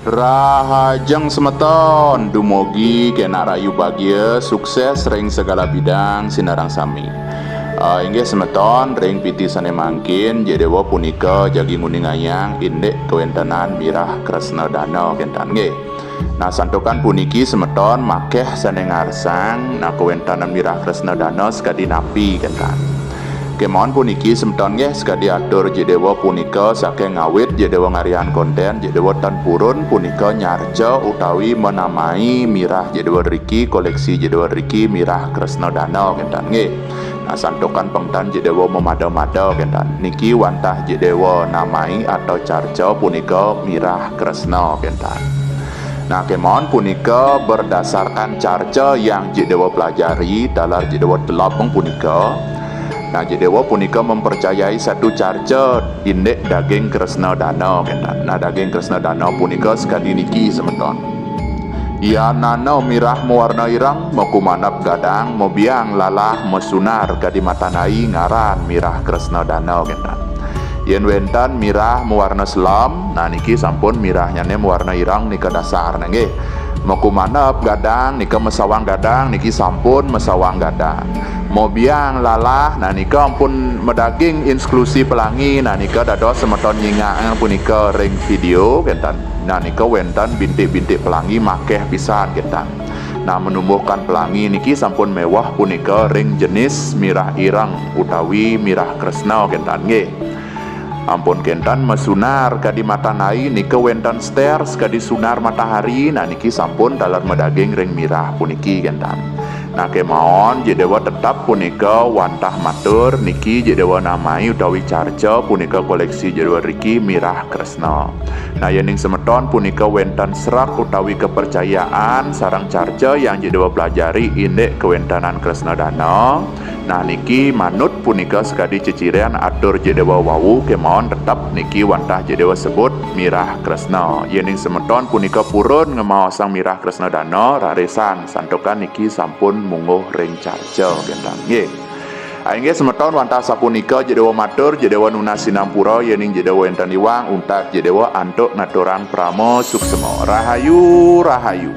Rahajeng semeton, dumugi kena rayu bahagia, sukses ring segala bidang sinarang sami. Inggih semeton ring piti sane mangkin jedewa punika jagi nguning ayang indek kewentanan mirah kresna dana kentan nggih. Nah santokan puniki semeton makeh sane ngarsang nah kewentanan mirah kresna dana sekadi napi kentan. Kemon puniki semeton nggih sekadi atur jedewa punika saking ngawit jedewa ngarian konten jedewa tan purun punika nyarja utawi menamai mirah jedewa riki koleksi jedewa riki mirah kresna dana kentan nggih. Nah santokan pengtan jedewa memada-mada kentan niki wantah jedewa namai atau carja punika mirah kresna kentan. Nah kemon punika berdasarkan carja yang jedewa pelajari dalam jedewa telapung punika. Nah jedewa punika mempercayai satu carja indek daging kresna dana kentan. Nah daging kresna dana punika sekadi niki semeton. Ya nano mirah mewarna irang mokumanap gadang mobiang lalah mesunar kadi matanai ngaran mirah kresna dana kentan. Yen wentan mirah mewarna selam, nah niki sampun mirahnya mewarna irang nika dasar nggih. Mokumanap gadang nika mesawang gadang niki sampun mesawang gadang. Mobiang lalah nah nika ampun medaging inklusi pelangi nah nika dados semeton nyingaan punika ring video kentan. Nah nika wentan bintik-bintik pelangi makeh pisan kentan. Nah menumbuhkan pelangi niki sampun mewah punika ring jenis mirah irang utawi mirah kresna kentan nggih. Ampun kentan mesunar kadi matanai nika wentan sters kadi sunar matahari nah niki sampun dalar medaging ring mirah puniki kentan. Nah kemawon jedewa tetap punika wantah matur niki jedewa namai utawi carja punika koleksi jedewa riki mirah kresna. Nah yening semeton punika wentan serak utawi kepercayaan sarang carja yang jedewa pelajari indek kewentanan kresna dana. Nah niki manut punika sekadi ciciren atur jedewa wawu kemawon tetap niki wantah jedewa sebut mirah kresna. Yening semeton punika purun ngemau sang mirah kresna dana raresan santokan niki sampun munguh ring carja kentan nggih. Inggih semeton wantah sapunika jedewa matur jedewa nunas sinampura yening jedewa enten iwang untak jedewa antuk ngaturang pramo suksema. Rahayu rahayu.